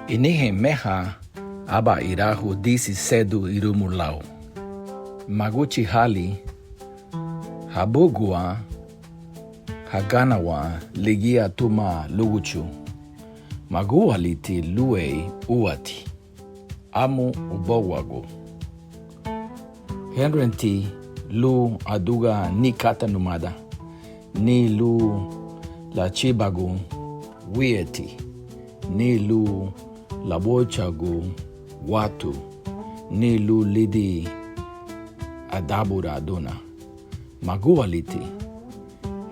Inihe meha aba irahu disi sedu irumulau. Maguchi hali habugua haganawa ligia tuma luguchu. Maguwaliti luei uati. Amu ubowago. Henrenti lu aduga ni kata numada. Ni lu la chibagu wieti. Ni lu la bochagu watu. Ni lu lidi adabura aduna. Maguwaliti.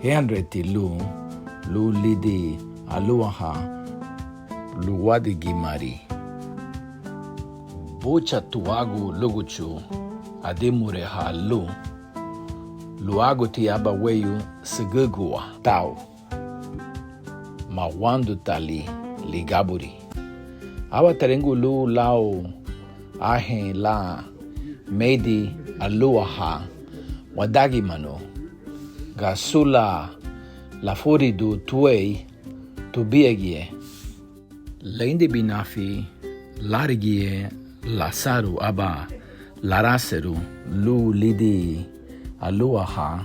Henreti lu lidi aluaha luwadi gimari. Bocha tuagu luguchu adimure ha luagu ti aba weyu segegua tau. Mawandu tali ligaburi. Awa terengu lu lau ahe la medi aluaha wadagi mano. Gasula la furidu tuei tubiegie. Leinde binafi larigie lasaru aba laraseru lu lidi aluaha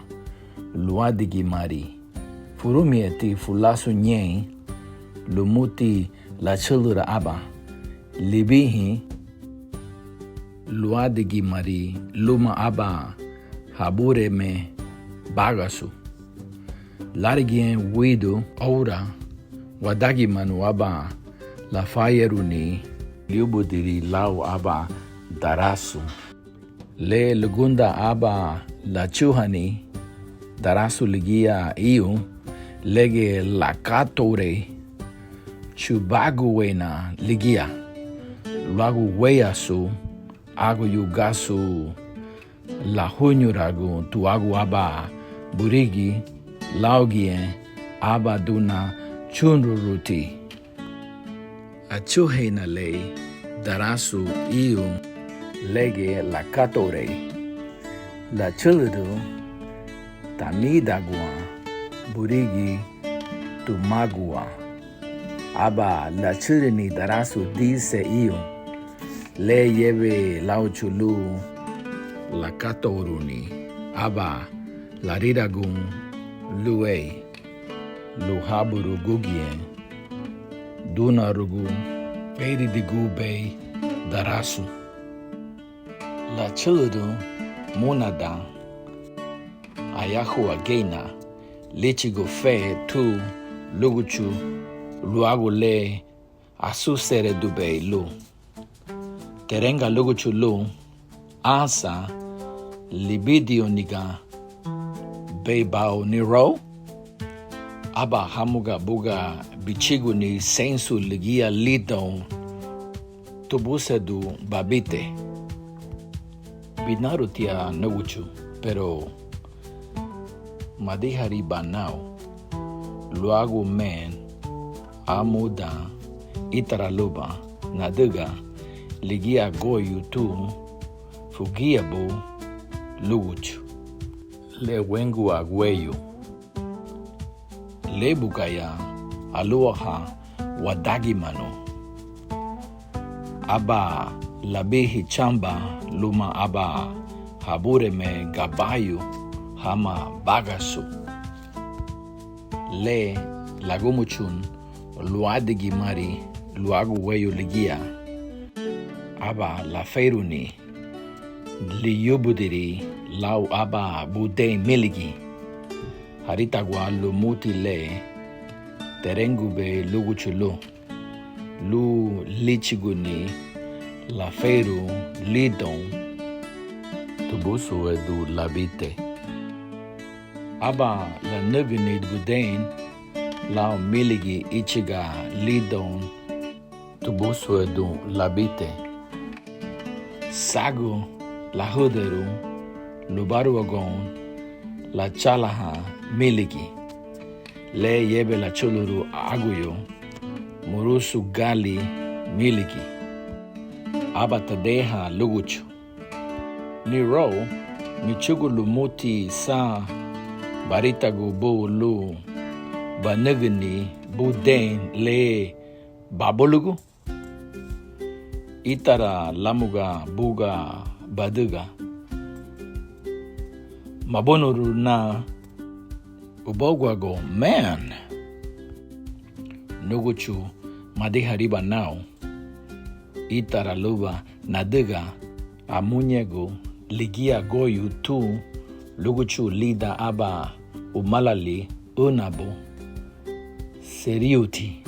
luadigi mari. Furumieti fulasu nyei lumuti la chulura aba libihi luadigi mari luma aba habure me bagasu. Larigien widu ora wadagi manu aba la fayeruni liubudiri lau aba darasu. Le lugunda aba la chuhani darasu ligia iu lege la katore chubaguwena ligia. Lagu weyasu agu yugasu la hunyuragu tuagu aba burigi laugien aba duna chunruruti. Achuhena lei darasu iu lege la katore. La chuludu tamidagua burigi tumagua. Aba la chulini darasu dise iu le yeve lauchulu la katoruni. Aba la riragun luei luhaburu gugien dunarugu peridigu bei darasu. La chuludu munada ayahu agena lichigo fe tu luguchu luagu le asusere dubei lu. Terenga luguchu lu asa libidio niga beibao niro. Aba hamuga buga bichigu ni sensu ligia lidon tubusedu babite. Binaru tia nuguchu pero madihari banao luagu men amuda itaraluba naduga ligia goyu tu fugiabu luguchu. Le wengu agweyu lebukaya aluaha wadagi mano. Aba labihi chamba luma aba habure me gabayu hama bagasu. Le lagumuchun luadigi mari luagu weyu ligia. Aba la feiruni liyubudiri lau aba bude miligi. Haritagwa lumuti le terengube luguchulu lu lichiguni la feiru lidon tubusu edu labite. Aba la nuguni buden lau miligi ichiga lidon tubusu edu labite. Sagu la huderu lubaruagon la chalaha miligi. Le yebe la chuluru aguyo murusu gali miligi. Aba tadeha luguchu. Ni ro michugu lumuti sa baritagu bu lu banegni buden le babolugu itara lamuga buga baduga. Mabonuru na ubogwago man. Nuguchu madihariba now. Itara luba nadiga amunyego ligia goyu tu luguchu lida aba umalali unabo seriuti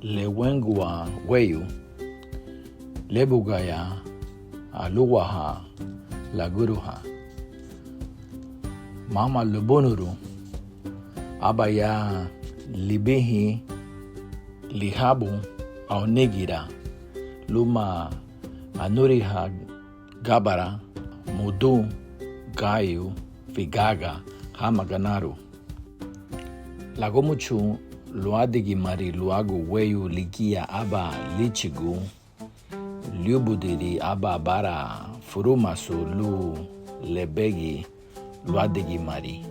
lewengua weyu lebugaya aluwaha laguruha mama lubonuru abaya libehi lihabu au negira luma anuriha gabara mudu gayu vigaga hamaganaru lagomuchu luadigi mari luagu weyu ligia aba lichigu liubudiri aba bara furumasu lu lebegi luadigi mari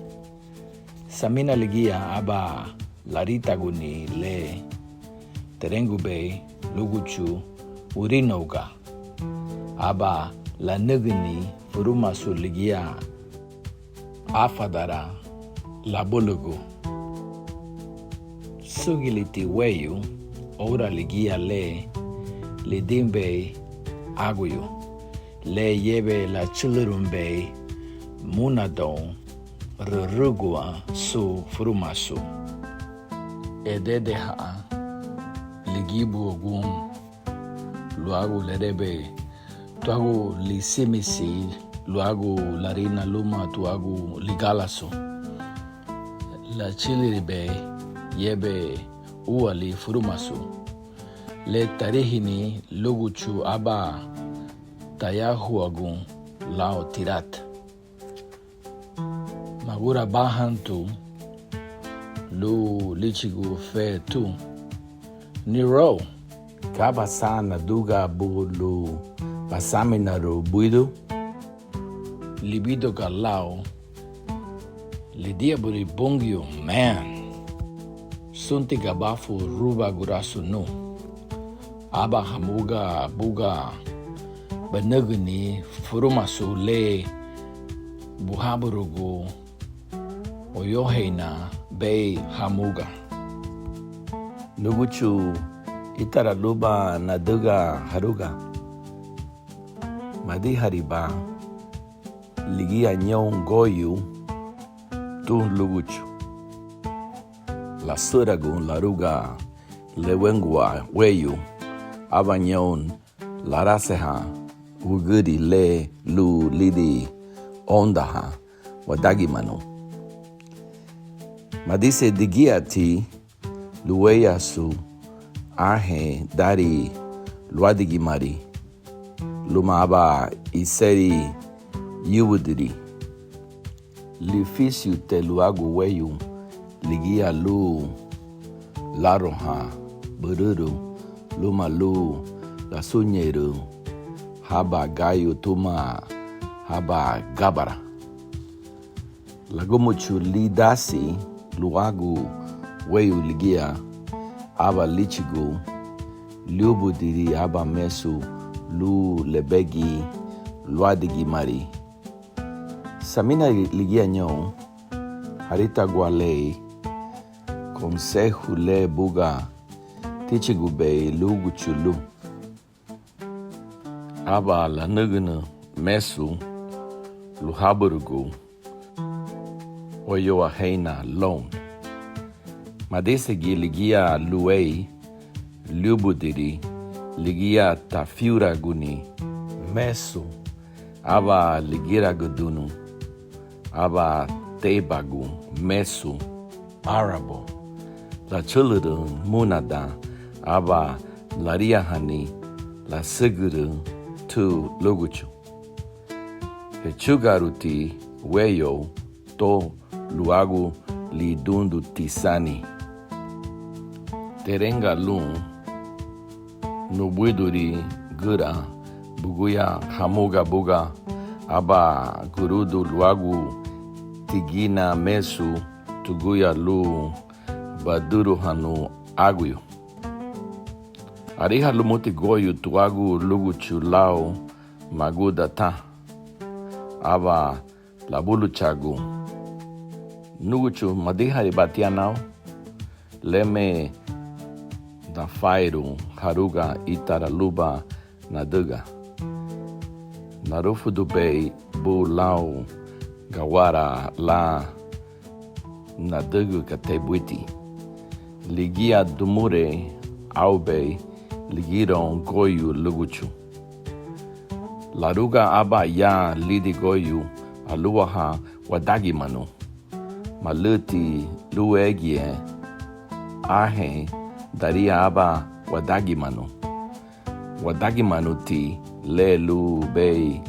samina ligia aba laritaguni le terengube luguchu urinauga aba lanegni furumasu ligia afadara labulugu sugiliti weyu ora ligia le lidimbe aguyu le yebe la chulurumbe munadon rurugua su furumasu ededeha ligibu ogun luagu lerebe tuagu lisimisi luagu larina luma tuagu ligalaso la chiliribe yebe uali furumasu le tarihini luguchu aba tayahuagun lao tirat magura bahantu lu lichigu fe tu niro kabasana duga bulu basaminaru buidu libido galao lidia buri bongyo man sunti gabafu ruba gurasu nu aba hamuga buga banagni furumasu le buhaburugu oyoheina be hamuga nuguchu itara luba naduga haruga madi hariba ligia nyong goyu tu luguchu la suragun laruga lewengua weyu abanyon laraseha ugudi le lu lidi ondaha wadagimanu madise digiati luweyasu arhe dari luadigimari lumaba iseri yuwudiri lifisiu te luagu weyu ligia lu laroha bururu luma lu la sunyeru haba gayu tuma haba gabara lagomuchu lidasi luagu weyu ligia aba lichigu liubudiri aba mesu lu lebegi luadigi mari samina ligia nyon harita gualei consejo le buga tichigu be lugu chulu aba la nugunu mesu luhaburugu oyo aheina lon madese gi ligia luei liubudiri ligia tafiura guni mesu aba ligira gudunu aba tebagu mesu arabo la chuludun munada aba lariahani la siguru tu luguchu hechugaruti weyo to luagu lidundu tisani terenga lun nubuiduri gura buguya hamuga buga aba gurudu luagu tigina mesu tuguya lu baduru hanu aguyo Ariha lumuti goyu tuagu luguchu lao magudata. Aba labulu chagu. Nuguchu madiha ribatianao. Leme da fairu haruga itaraluba naduga. Narufu dubei bu lao gawara la nadugu katebuiti. Ligia dumure aube ligiron goyu luguchu. Laruga aba ya lidi goyu aluaha wadagi manu. Maluti luegie ahe daria aba wadagi manu. Wadagi manu ti le lu bei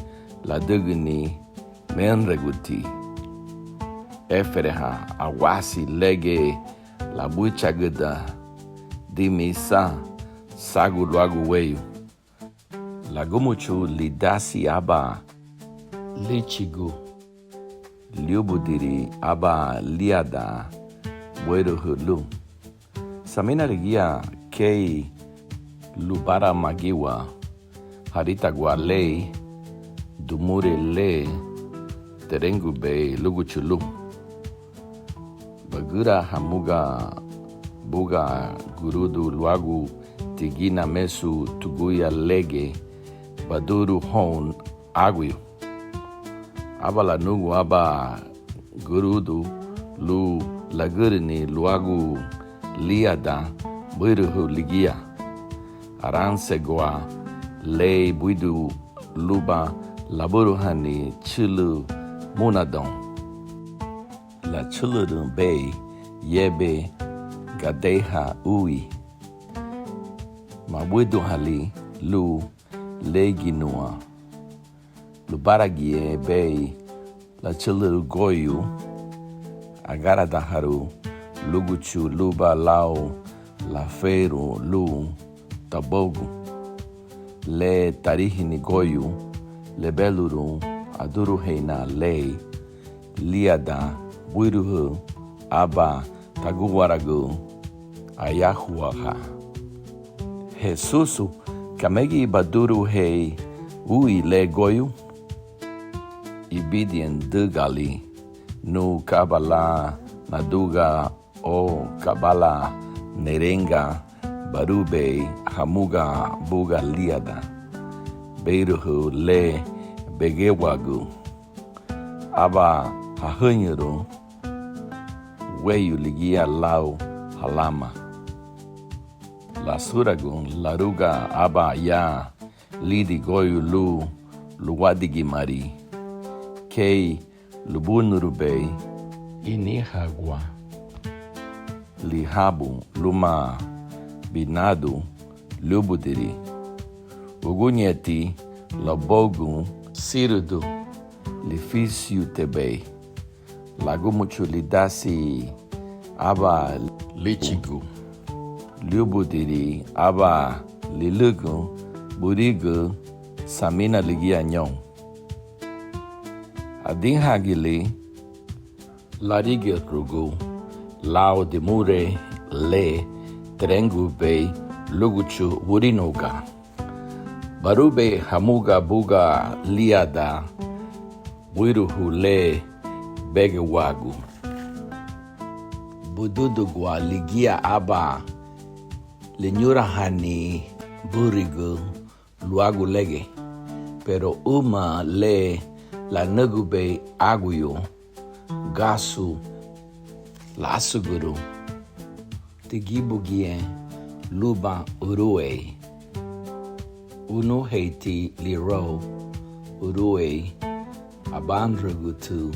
ladugni menreguti. Efereha awasi lege la bucha gada dimisa sagu luagu weyu. Lagumuchu lidasi aba lichigu. Liubudiri aba liada bueru hulu. Samina ligia kei lubara magiwa harita gualei dumure le terengu be luguchulu. Bagura hamuga buga gurudu luagu tigina mesu tuguya lege baduru hon aguyo. Aba la nugu aba gurudu lu lagurini luagu liada buiruhu ligia. Aransegwa le buidu luba labürühani chulu munadon. La chulurun be yebe gadeha ui. Mabuidu hali lu leginua. Lubaragie be la chuluru goyu agaradaharu luguchu luba lao la feru lu tabogu. Le tarihini goyu le beluru aduru heina le liada buiruhu aba taguwaragu ayahuaha. Jesusu kamegi baduru hei ui le goyu. Ibidien dugali nu kabala naduga o kabala nerenga barube hamuga buga liada. Beiruhu le begewagu. Aba hahunyuru weyu ligia lau halama. Lasuragun laruga aba ya lidi goyu lu luwadigi mari. Kei lubunurube inihagwa. Lihabu luma binadu lubudiri. Ugunyeti labogu sirudu lifisiu tebe. Lagumuchu lidasi aba lichigu. Lubudiri aba lilugu burigu samina ligia nyong. Adinhagili larige rugu lao demure le terengu be luguchu wurinoga. Barube hamuga buga liada buiruhu le begewagu. Bududu gwa ligia aba lenyurahani burigu luagu lege. Pero uma le la nagube aguyo gasu la asuguru tigibugie luba urue unu heiti liro urue abandregutu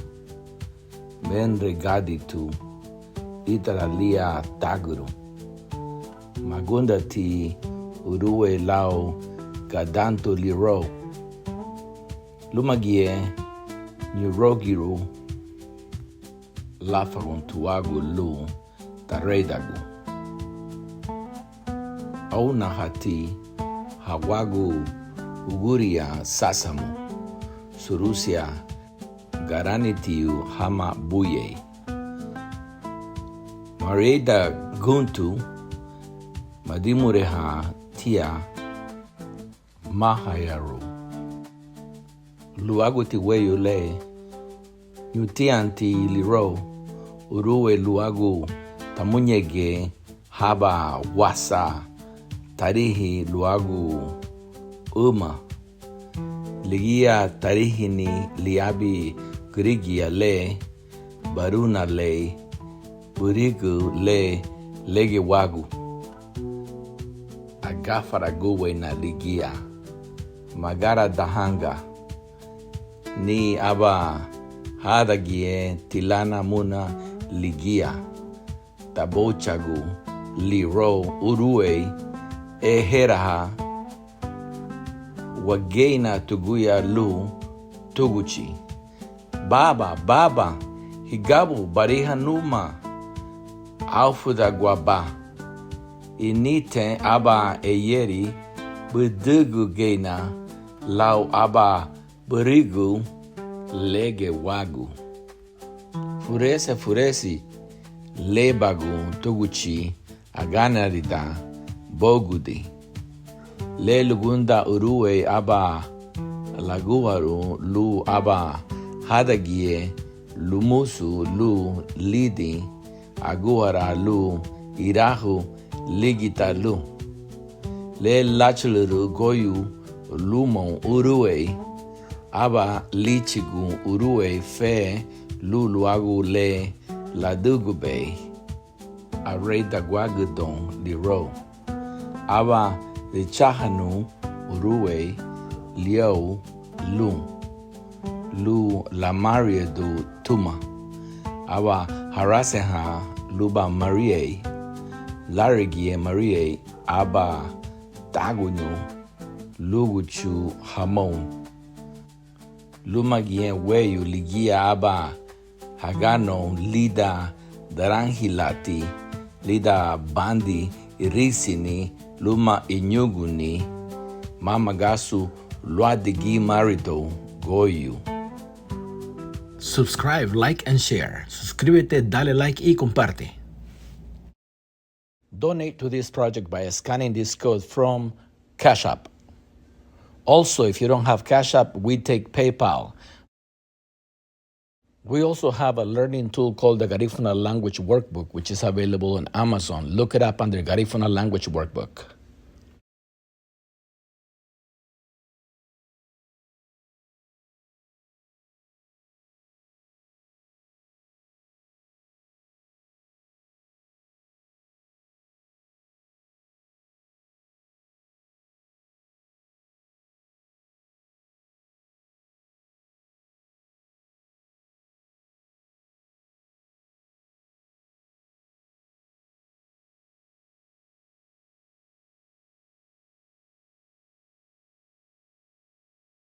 menregaditu itaralia taguru magundati urue lao gadanto liro lumagie Nirogiru lafaruntuagu lu taredagu. Au nahati hawagu uguria sasamu surusia garanitiu hama buye. Mareda guntu madimureha tia mahayaru. Luagu ti weyu le, nyutianti liro, uruwe luagu tamunyege haba wasa, tarihi luagu ligia tarihini liabi grigia le, baruna le, burigu le, lege wagu. Agafara gowe na ligia, magara dahanga, ni aba hadagie tilana muna ligia, tabochagu, liro urue, eheraha, wageina tuguya lu tuguchi. Baba, higabu bariha numa, alfuda guaba, inite aba eyeri, bedugu geina, lau aba berigu, lege wagu. Furesi, lebagu tuguchi, aganarida, bogudi. Le lugunda urue aba laguaru lu aba hadagie lumusu lu lidi aguara lu irahu ligita lu. Le lachuluru goyu lumon urue aba lichigu urue fe lu luagu le ladugube arre daguagudon liro aba de chahanu urue liao lu la maria do tuma aba haraseha luba marie larigie marie aba tagunyo luguchu hamon lumagie weyu ligia aba hagano lida darangilati lida bandi irisini luma inyuguni mamagasu luadigi marito goyu. Subscribe, like and share. Suscríbete, dale like y comparte. Donate to this project by scanning this code from Cash App. Also, if you don't have Cash App, we take PayPal. We also have a learning tool called the Garifuna Language Workbook, which is available on Amazon. Look it up under Garifuna Language Workbook.